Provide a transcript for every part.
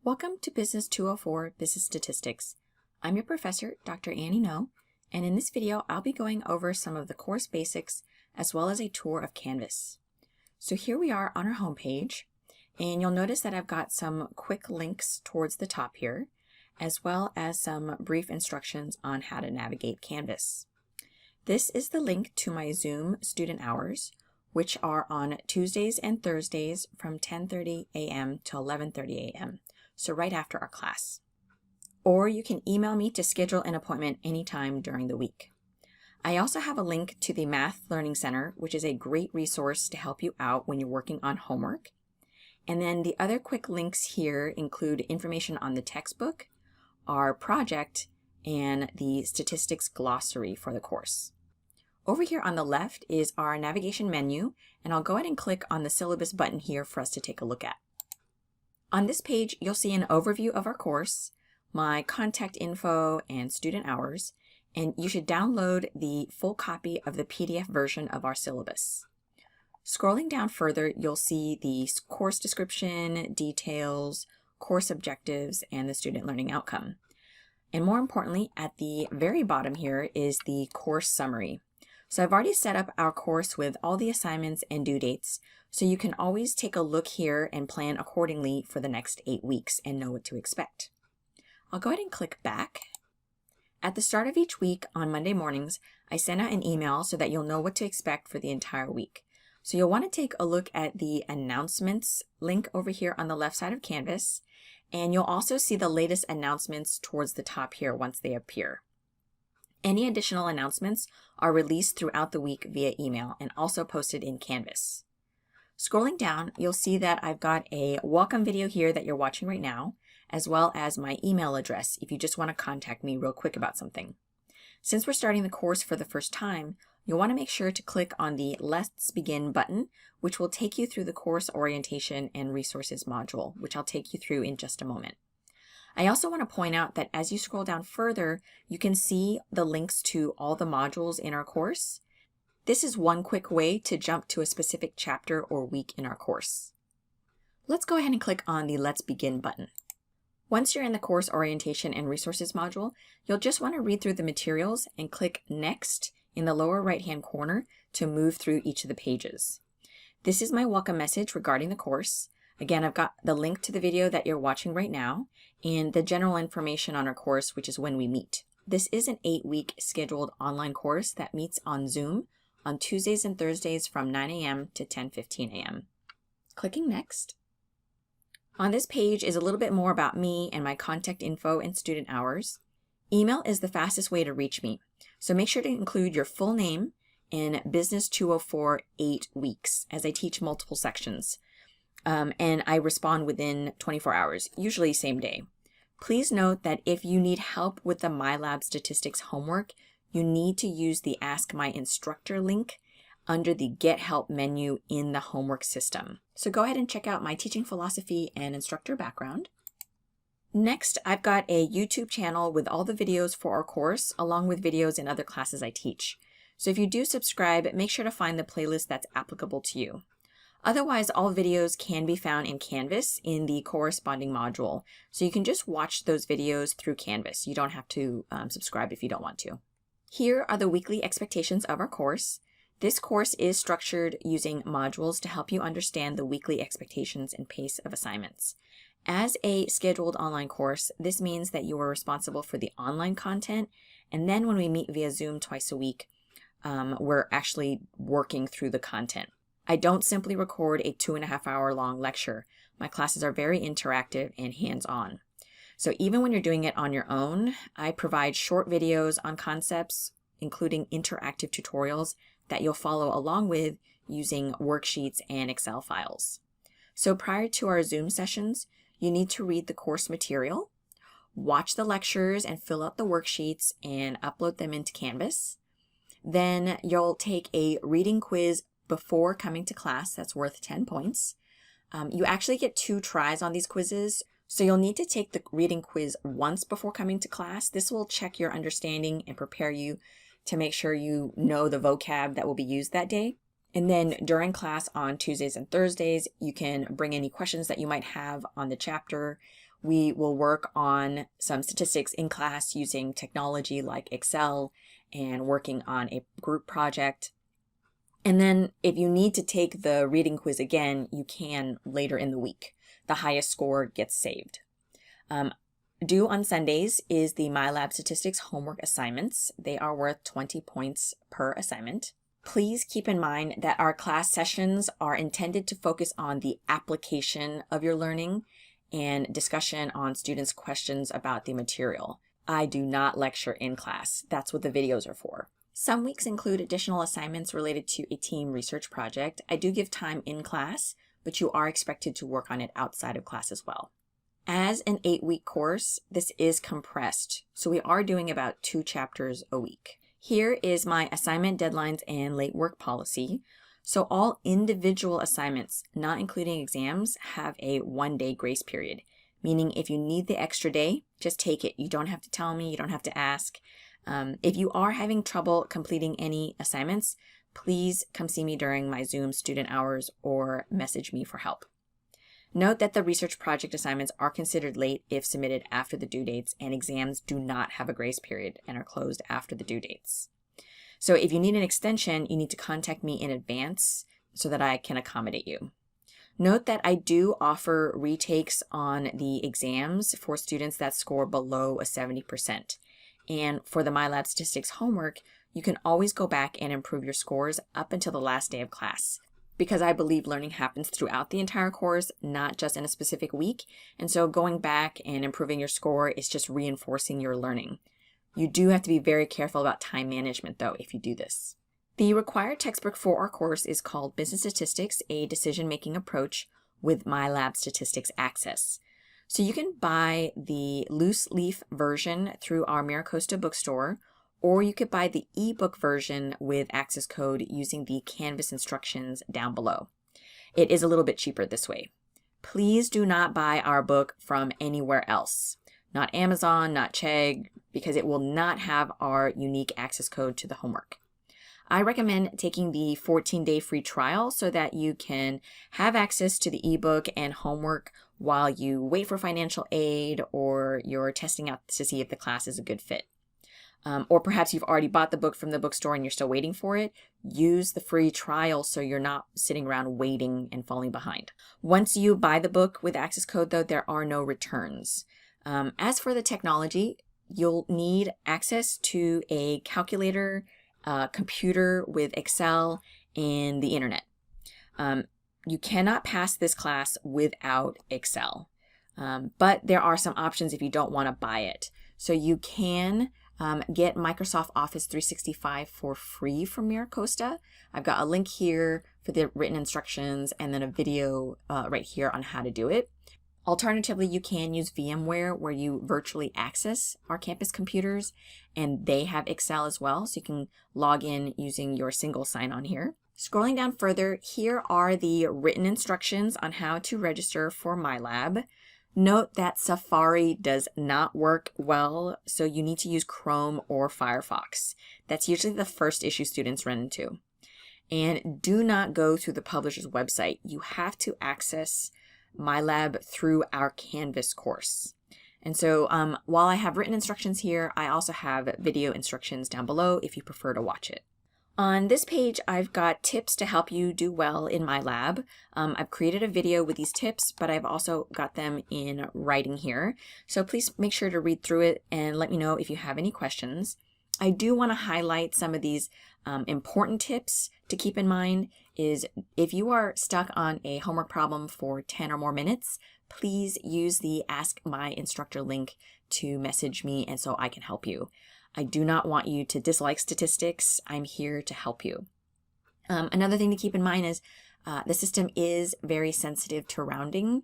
Welcome to Business 204 Business Statistics. I'm your professor, Dr. Annie No, and in this video I'll be going over some of the course basics as well as a tour of Canvas. So here we are on our homepage, and you'll notice that I've got some quick links towards the top here, as well as some brief instructions on how to navigate Canvas. This is the link to my Zoom student hours, which are on Tuesdays and Thursdays from 10:30 a.m. to 11:30 a.m., so right after our class. Or you can email me to schedule an appointment anytime during the week. I also have a link to the Math Learning Center, which is a great resource to help you out when you're working on homework. And then the other quick links here include information on the textbook, our project, and the statistics glossary for the course. Over here on the left is our navigation menu, and I'll go ahead and click on the Syllabus button here for us to take a look at. On this page, you'll see an overview of our course, my contact info, and student hours, and you should download the full copy of the PDF version of our syllabus. Scrolling down further, you'll see the course description, details, course objectives, and the student learning outcome. And more importantly, at the very bottom here is the course summary. So I've already set up our course with all the assignments and due dates, so you can always take a look here and plan accordingly for the next 8 weeks and know what to expect. I'll go ahead and click back. At the start of each week on Monday mornings, I send out an email so that you'll know what to expect for the entire week. So you'll want to take a look at the announcements link over here on the left side of Canvas, and you'll also see the latest announcements towards the top here once they appear. Any additional announcements are released throughout the week via email and also posted in Canvas. Scrolling down, you'll see that I've got a welcome video here that you're watching right now, as well as my email address if you just want to contact me real quick about something. Since we're starting the course for the first time, you'll want to make sure to click on the Let's Begin button, which will take you through the course orientation and resources module, which I'll take you through in just a moment. I also want to point out that as you scroll down further, you can see the links to all the modules in our course. This is one quick way to jump to a specific chapter or week in our course. Let's go ahead and click on the Let's Begin button. Once you're in the course orientation and resources module, you'll just want to read through the materials and click Next in the lower right-hand corner to move through each of the pages. This is my welcome message regarding the course. Again, I've got the link to the video that you're watching right now and the general information on our course, which is when we meet. This is an 8-week scheduled online course that meets on Zoom on Tuesdays and Thursdays from 9 a.m. to 10:15 a.m. Clicking Next. On this page is a little bit more about me and my contact info and student hours. Email is the fastest way to reach me, so make sure to include your full name in Business 204 8 weeks as I teach multiple sections. And I respond within 24 hours, usually same day. Please note that if you need help with the MyLab Statistics homework, you need to use the Ask My Instructor link under the Get Help menu in the homework system. So go ahead and check out my teaching philosophy and instructor background. Next, I've got a YouTube channel with all the videos for our course, along with videos in other classes I teach. So if you do subscribe, make sure to find the playlist that's applicable to you. Otherwise, all videos can be found in Canvas in the corresponding module. So you can just watch those videos through Canvas. You don't have to subscribe if you don't want to. Here are the weekly expectations of our course. This course is structured using modules to help you understand the weekly expectations and pace of assignments. As a scheduled online course, this means that you are responsible for the online content, and then when we meet via Zoom twice a week, we're actually working through the content. I don't simply record a 2.5-hour long lecture. My classes are very interactive and hands-on. So even when you're doing it on your own, I provide short videos on concepts, including interactive tutorials that you'll follow along with using worksheets and Excel files. So prior to our Zoom sessions, you need to read the course material, watch the lectures and fill out the worksheets and upload them into Canvas. Then you'll take a reading quiz before coming to class that's worth 10 points. You actually get 2 tries on these quizzes, so you'll need to take the reading quiz once before coming to class. This will check your understanding and prepare you to make sure you know the vocab that will be used that day. And then during class on Tuesdays and Thursdays, you can bring any questions that you might have on the chapter We will work on some statistics in class using technology like Excel and working on a group project. And then if you need to take the reading quiz again, you can later in the week. The highest score gets saved. Due on Sundays is the MyLab Statistics homework assignments. They are worth 20 points per assignment. Please keep in mind that our class sessions are intended to focus on the application of your learning and discussion on students' questions about the material. I do not lecture in class. That's what the videos are for. Some weeks include additional assignments related to a team research project. I do give time in class, but you are expected to work on it outside of class as well. As an 8-week course, this is compressed, so we are doing about 2 chapters a week. Here is my assignment deadlines and late work policy. So all individual assignments, not including exams, have a 1-day grace period, meaning if you need the extra day, just take it. You don't have to tell me, you don't have to ask. If you are having trouble completing any assignments, please come see me during my Zoom student hours or message me for help. Note that the research project assignments are considered late if submitted after the due dates, and exams do not have a grace period and are closed after the due dates. So if you need an extension, you need to contact me in advance so that I can accommodate you. Note that I do offer retakes on the exams for students that score below a 70%. And for the MyLab Statistics homework, you can always go back and improve your scores up until the last day of class, because I believe learning happens throughout the entire course, not just in a specific week. And so going back and improving your score is just reinforcing your learning. You do have to be very careful about time management, though, if you do this. The required textbook for our course is called Business Statistics, a Decision-Making Approach with MyLab Statistics Access. So you can buy the loose leaf version through our MiraCosta bookstore, or you could buy the ebook version with access code using the Canvas instructions down below. It is a little bit cheaper this way. Please do not buy our book from anywhere else. Not Amazon, not Chegg, because it will not have our unique access code to the homework. I recommend taking the 14-day free trial so that you can have access to the ebook and homework while you wait for financial aid or you're testing out to see if the class is a good fit. Or perhaps you've already bought the book from the bookstore and you're still waiting for it. Use the free trial so you're not sitting around waiting and falling behind. Once you buy the book with access code, though, there are no returns. As for the technology, you'll need access to a calculator, computer with Excel, and the internet. You cannot pass this class without Excel, but there are some options if you don't want to buy it. So you can get Microsoft Office 365 for free from MiraCosta. I've got a link here for the written instructions and then a video right here on how to do it. Alternatively, you can use VMware, where you virtually access our campus computers, and they have Excel as well, so you can log in using your single sign-on here. Scrolling down further, here are the written instructions on how to register for MyLab. Note that Safari does not work well, so you need to use Chrome or Firefox. That's usually the first issue students run into. And do not go through the publisher's website. You have to access MyLab through our Canvas course. And so while I have written instructions here, I also have video instructions down below if you prefer to watch it. On this page, I've got tips to help you do well in MyLab. I've created a video with these tips, but I've also got them in writing here. So please make sure to read through it and let me know if you have any questions. I do want to highlight some of these important tips to keep in mind. Is if you are stuck on a homework problem for 10 or more minutes, please use the Ask My Instructor link to message me and so I can help you. I do not want you to dislike statistics. I'm here to help you. Another thing to keep in mind is the system is very sensitive to rounding.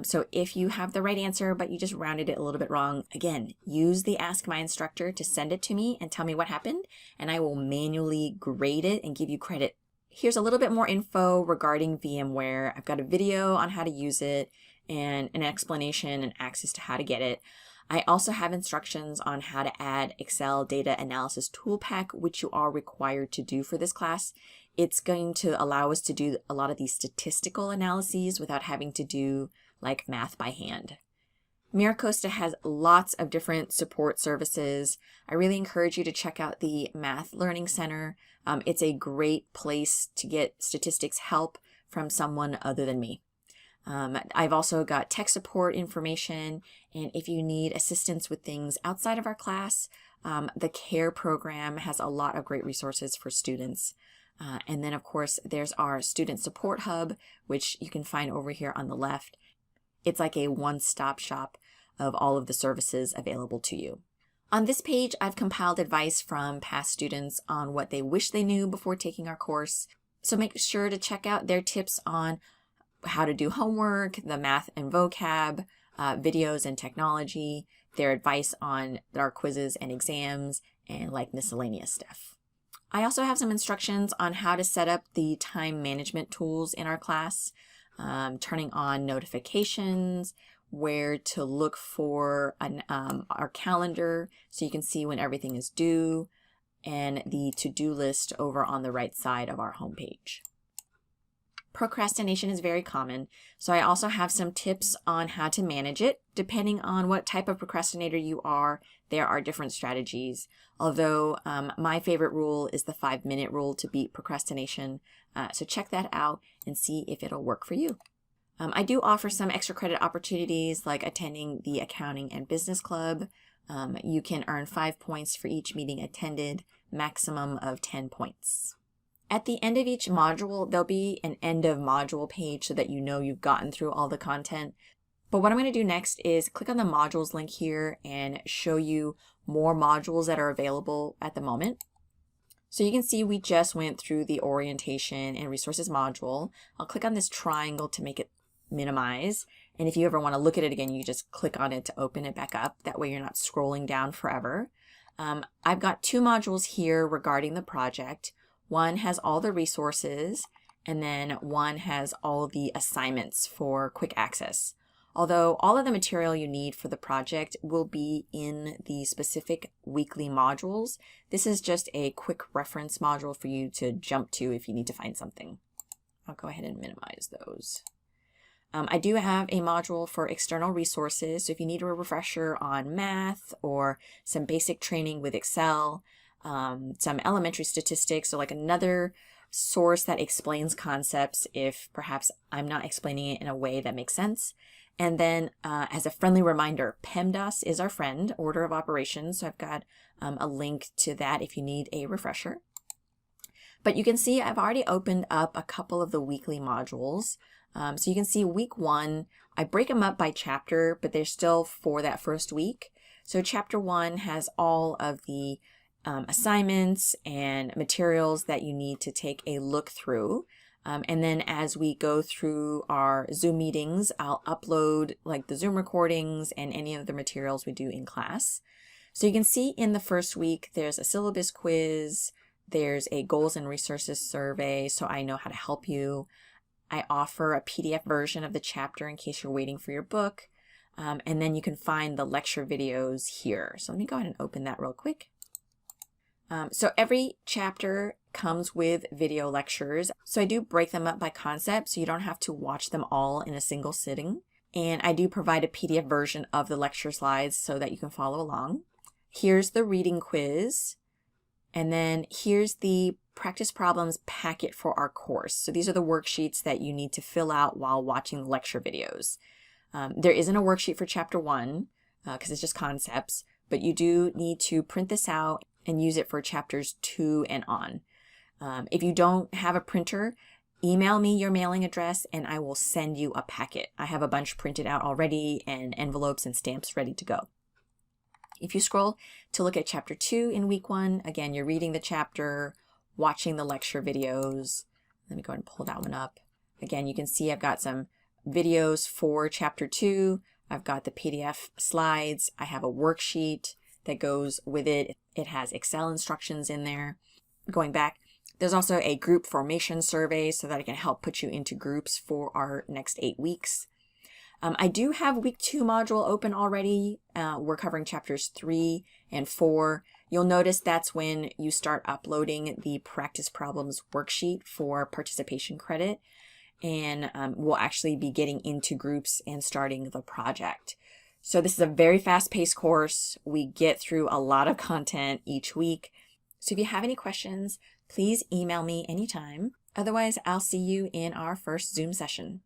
So if you have the right answer, but you just rounded it a little bit wrong, again, use the Ask My Instructor to send it to me and tell me what happened, and I will manually grade it and give you credit. Here's a little bit more info regarding VMware. I've got a video on how to use it and an explanation and access to how to get it. I also have instructions on how to add Excel Data Analysis Tool Pack, which you are required to do for this class. It's going to allow us to do a lot of these statistical analyses without having to do like math by hand. MiraCosta has lots of different support services. I really encourage you to check out the Math Learning Center. It's a great place to get statistics help from someone other than me. I've also got tech support information, and if you need assistance with things outside of our class, the CARE program has a lot of great resources for students. And then, of course, there's our Student Support Hub, which you can find over here on the left. It's like a one-stop shop of all of the services available to you. On this page, I've compiled advice from past students on what they wish they knew before taking our course. So make sure to check out their tips on how to do homework, the math and vocab, videos and technology, their advice on our quizzes and exams, and like miscellaneous stuff. I also have some instructions on how to set up the time management tools in our class, turning on notifications, where to look for our calendar so you can see when everything is due, and the to-do list over on the right side of our homepage. Procrastination is very common, so I also have some tips on how to manage it. Depending on what type of procrastinator you are, there are different strategies. Although my favorite rule is the 5-minute rule to beat procrastination. So check that out and see if it'll work for you. I do offer some extra credit opportunities like attending the Accounting and Business Club. You can earn 5 points for each meeting attended, maximum of 10 points. At the end of each module, there'll be an end of module page so that you know you've gotten through all the content. But what I'm going to do next is click on the modules link here and show you more modules that are available at the moment. So you can see we just went through the orientation and resources module. I'll click on this triangle to make it minimize. And if you ever want to look at it again, you just click on it to open it back up. That way you're not scrolling down forever. I've got 2 modules here regarding the project. One has all the resources, and then one has all the assignments for quick access. Although all of the material you need for the project will be in the specific weekly modules, this is just a quick reference module for you to jump to if you need to find something. I'll go ahead and minimize those. I do have a module for external resources, so if you need a refresher on math or some basic training with Excel, some elementary statistics, so like another source that explains concepts if perhaps I'm not explaining it in a way that makes sense. And then as a friendly reminder, PEMDAS is our friend, order of operations, so I've got a link to that if you need a refresher. But you can see I've already opened up a couple of the weekly modules. So you can see week 1, I break them up by chapter, but they're still for that first week. So chapter 1 has all of the assignments and materials that you need to take a look through. And then as we go through our Zoom meetings, I'll upload like the Zoom recordings and any of the materials we do in class. So you can see in the first week, there's a syllabus quiz, there's a goals and resources survey, so I know how to help you. I offer a PDF version of the chapter in case you're waiting for your book. And then you can find the lecture videos here. So let me go ahead and open that real quick. So every chapter comes with video lectures. So I do break them up by concept so you don't have to watch them all in a single sitting. And I do provide a PDF version of the lecture slides so that you can follow along. Here's the reading quiz. And then here's the practice problems packet for our course. So these are the worksheets that you need to fill out while watching the lecture videos. There isn't a worksheet for chapter 1 because it's just concepts, but you do need to print this out and use it for chapters 2 and on. If you don't have a printer, email me your mailing address and I will send you a packet. I have a bunch printed out already and envelopes and stamps ready to go. If you scroll to look at chapter 2 in week 1, again, you're reading the chapter, watching the lecture videos. Let me go ahead and pull that one up. Again, you can see I've got some videos for chapter 2. I've got the PDF slides. I have a worksheet that goes with it. It has Excel instructions in there. Going back, there's also a group formation survey so that I can help put you into groups for our next 8 weeks. I do have week 2 module open already. We're covering chapters 3 and 4. You'll notice that's when you start uploading the practice problems worksheet for participation credit. And we'll actually be getting into groups and starting the project. So this is a very fast-paced course. We get through a lot of content each week. So if you have any questions, please email me anytime. Otherwise, I'll see you in our first Zoom session.